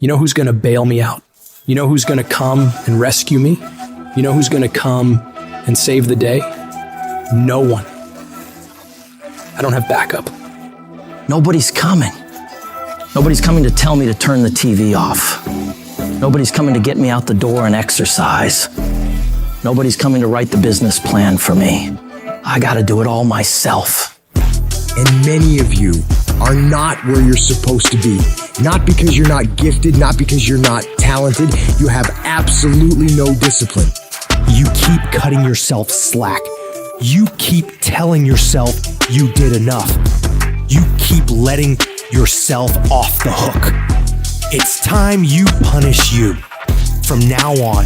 You know who's going to bail me out? You know who's going to come and rescue me? You know who's going to come and save the day? No one. I don't have backup. Nobody's coming. Nobody's coming to tell me to turn the TV off. Nobody's coming to get me out the door and exercise. Nobody's coming to write the business plan for me. I gotta do it all myself. And many of you are not where you're supposed to be. Not because you're not gifted, not because you're not talented. You have absolutely no discipline. You keep cutting yourself slack. You keep telling yourself you did enough. You keep letting yourself off the hook. It's time you punish you. From now on,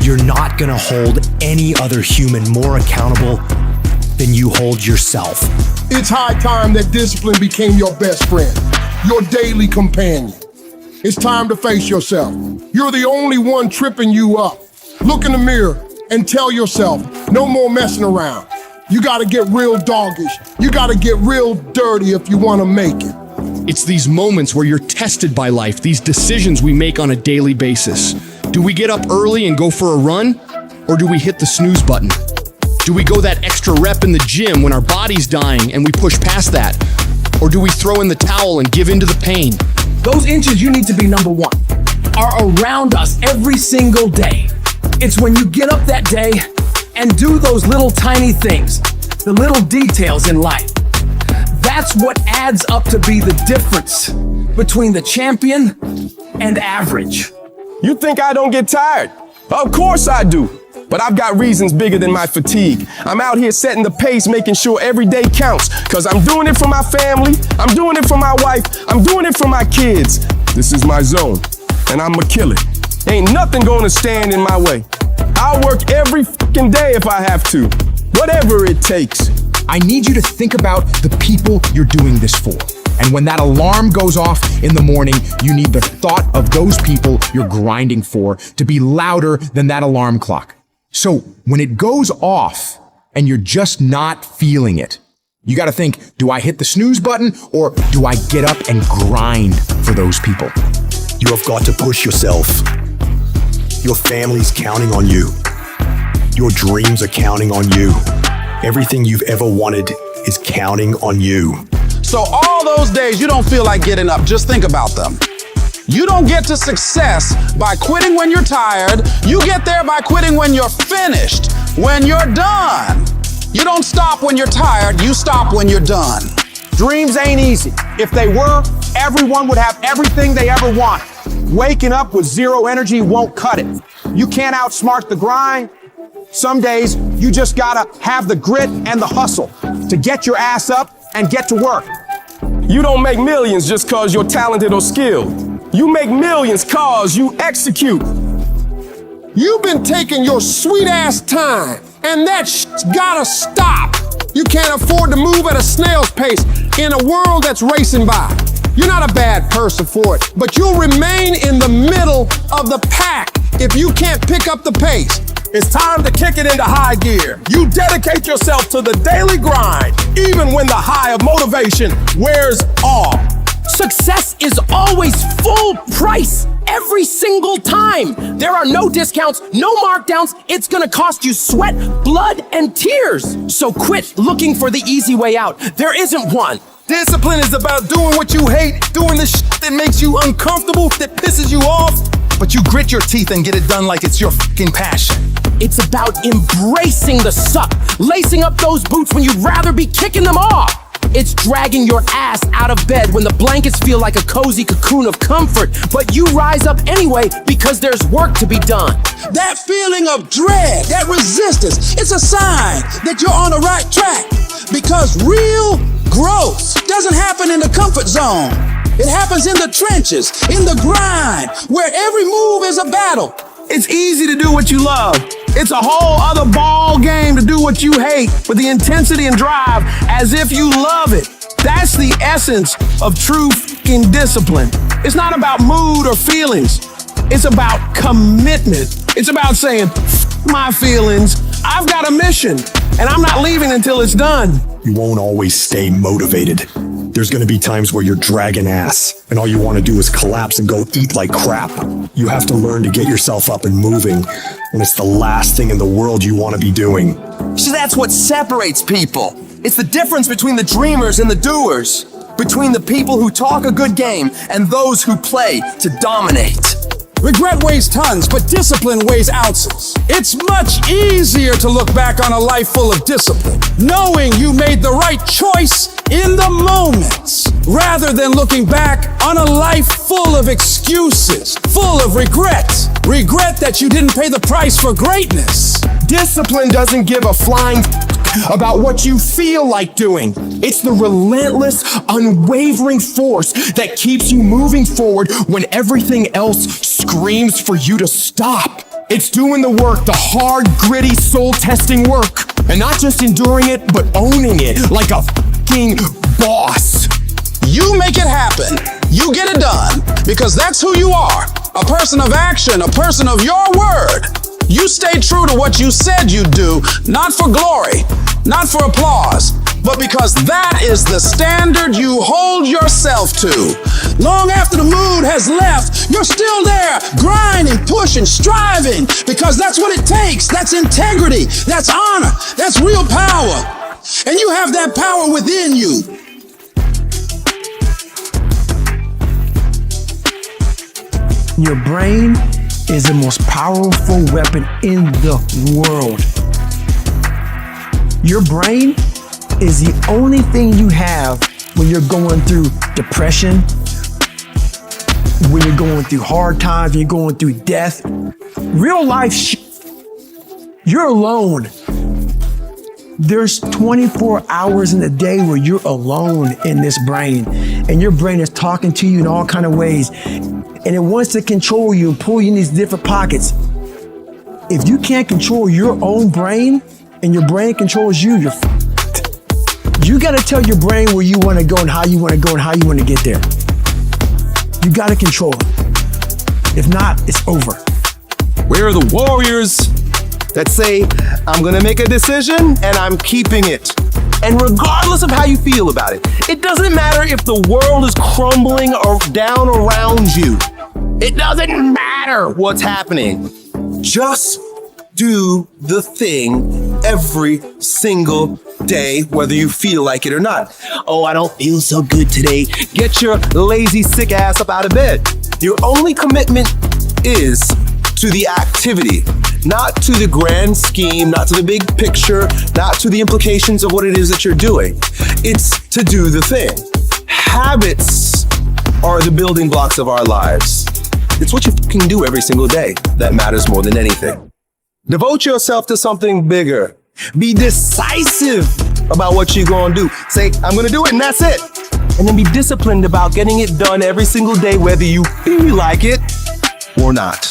you're not gonna hold any other human more accountable than you hold yourself. It's high time that discipline became your best friend, your daily companion. It's time to face yourself. You're the only one tripping you up. Look in the mirror and tell yourself, no more messing around. You gotta get real doggish. You gotta get real dirty if you wanna make it. It's these moments where you're tested by life, these decisions we make on a daily basis. Do we get up early and go for a run? Or do we hit the snooze button? Do we go that extra rep in the gym when our body's dying and we push past that? Or do we throw in the towel and give in to the pain? Those inches you need to be number one are around us every single day. It's when you get up that day and do those little tiny things, the little details in life. That's what adds up to be the difference between the champion and average. You think I don't get tired? Of course I do. But I've got reasons bigger than my fatigue. I'm out here setting the pace, making sure every day counts. Cause I'm doing it for my family, I'm doing it for my wife, I'm doing it for my kids. This is my zone, and I'ma kill it. Ain't nothing gonna stand in my way. I'll work every fucking day if I have to, whatever it takes. I need you to think about the people you're doing this for. And when that alarm goes off in the morning, you need the thought of those people you're grinding for to be louder than that alarm clock. So when it goes off and you're just not feeling it, you got to think, do I hit the snooze button or do I get up and grind for those people? You have got to push yourself. Your family's counting on you. Your dreams are counting on you. Everything you've ever wanted is counting on you. So all those days you don't feel like getting up, just think about them. You don't get to success by quitting when you're tired. You get there by quitting when you're finished, when you're done. You don't stop when you're tired, you stop when you're done. Dreams ain't easy. If they were, everyone would have everything they ever want. Waking up with zero energy won't cut it. You can't outsmart the grind. Some days, you just gotta have the grit and the hustle to get your ass up and get to work. You don't make millions just cause you're talented or skilled. You make millions cause you execute. You've been taking your sweet ass time, and that shit's gotta stop. You can't afford to move at a snail's pace in a world that's racing by. You're not a bad person for it, but you'll remain in the middle of the pack if you can't pick up the pace. It's time to kick it into high gear. You dedicate yourself to the daily grind, even when the high of motivation wears off. Success is always full price every single time. There are no discounts, no markdowns. It's gonna cost you sweat, blood, and tears. So quit looking for the easy way out. There isn't one. Discipline is about doing what you hate, doing the shit that makes you uncomfortable, that pisses you off, but you grit your teeth and get it done like it's your fucking passion. It's about embracing the suck, lacing up those boots when you'd rather be kicking them off. It's dragging your ass out of bed when the blankets feel like a cozy cocoon of comfort, but you rise up anyway because there's work to be done. That feeling of dread, that resistance, it's a sign that you're on the right track. Because real growth doesn't happen in the comfort zone. It happens in the trenches, in the grind, where every move is a battle. It's easy to do what you love. It's a whole other ball game to do what you hate with the intensity and drive as if you love it. That's the essence of true fucking discipline. It's not about mood or feelings. It's about commitment. It's about saying, F my feelings, I've got a mission, and I'm not leaving until it's done. You won't always stay motivated. There's going to be times where you're dragging ass and all you want to do is collapse and go eat like crap. You have to learn to get yourself up and moving when it's the last thing in the world you want to be doing. See, that's what separates people. It's the difference between the dreamers and the doers, between the people who talk a good game and those who play to dominate. Regret weighs tons, but discipline weighs ounces. It's much easier to look back on a life full of discipline, knowing you made the right choice in the moments, rather than looking back on a life full of excuses, full of regret. Regret that you didn't pay the price for greatness. Discipline doesn't give a flying about what you feel like doing. It's the relentless, unwavering force that keeps you moving forward when everything else screams for you to stop. It's doing the work, the hard, gritty, soul-testing work, and not just enduring it, but owning it like a fucking boss. You make it happen. You get it done, because that's who you are. A person of action, a person of your word. You stay true to what you said you'd do, not for glory, not for applause, but because that is the standard you hold yourself to. Long after the mood has left, you're still there, grinding, pushing, striving, because that's what it takes. That's integrity, that's honor, that's real power. And you have that power within you. Your brain is the most powerful weapon in the world. Your brain is the only thing you have when you're going through depression, when you're going through hard times, when you're going through death. Real life, you're alone. There's 24 hours in a day where you're alone in this brain, and your brain is talking to you in all kinds of ways, and it wants to control you and pull you in these different pockets. If you can't control your own brain and your brain controls you, you're f***ed. You gotta tell your brain where you wanna go and how you wanna go and how you wanna get there. You gotta control it. If not, it's over. Where are the warriors that say, I'm gonna make a decision and I'm keeping it? And regardless of how you feel about it, it doesn't matter if the world is crumbling or down around you. It doesn't matter what's happening. Just do the thing every single day, whether you feel like it or not. Oh, I don't feel so good today. Get your lazy, sick ass up out of bed. Your only commitment is to the activity, not to the grand scheme, not to the big picture, not to the implications of what it is that you're doing. It's to do the thing. Habits are the building blocks of our lives. It's what you can do every single day that matters more than anything. Devote yourself to something bigger. Be decisive about what you're gonna do. Say, I'm gonna do it, and that's it. And then be disciplined about getting it done every single day, whether you feel like it or not.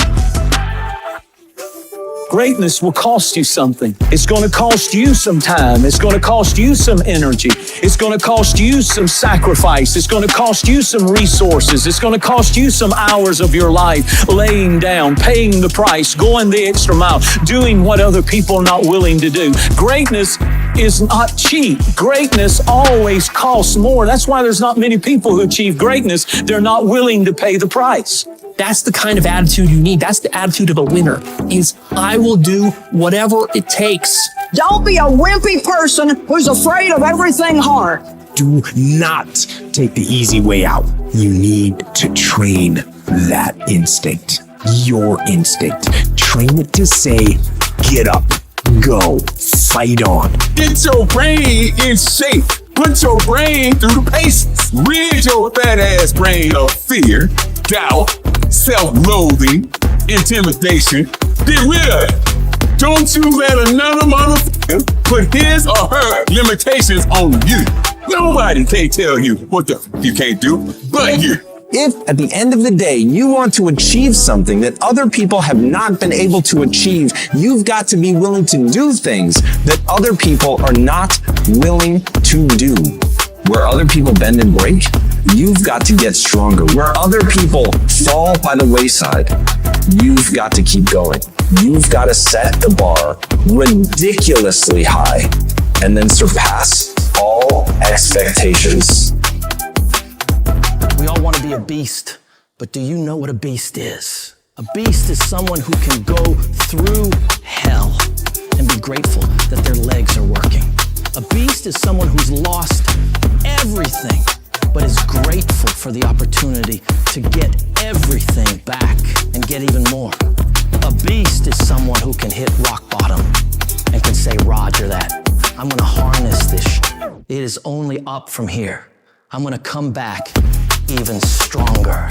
Greatness will cost you something. It's going to cost you some time. It's going to cost you some energy. It's going to cost you some sacrifice. It's going to cost you some resources. It's going to cost you some hours of your life laying down, paying the price, going the extra mile, doing what other people are not willing to do. Greatness is not cheap. Greatness always costs more. That's why there's not many people who achieve greatness. They're not willing to pay the price. That's the kind of attitude you need. That's the attitude of a winner, is I will do whatever it takes. Don't be a wimpy person who's afraid of everything hard. Do not take the easy way out. You need to train that instinct, your instinct. Train it to say, get up, go, fight on. Get your brain in shape. Put your brain through the paces. Rid your fat ass brain of fear, doubt, self-loathing, intimidation. Get rid of it. Don't you let another motherfucker put his or her limitations on you. Nobody can tell you what the f you can't do but you. If at the end of the day, you want to achieve something that other people have not been able to achieve, you've got to be willing to do things that other people are not willing to do. Where other people bend and break, you've got to get stronger. Where other people fall by the wayside, you've got to keep going. You've got to set the bar ridiculously high and then surpass all expectations. to be a beast, but do you know what a beast is? A beast is someone who can go through hell and be grateful that their legs are working. A beast is someone who's lost everything, but is grateful for the opportunity to get everything back and get even more. A beast is someone who can hit rock bottom and can say, Roger that. I'm gonna harness this. It is only up from here. I'm gonna come back even stronger.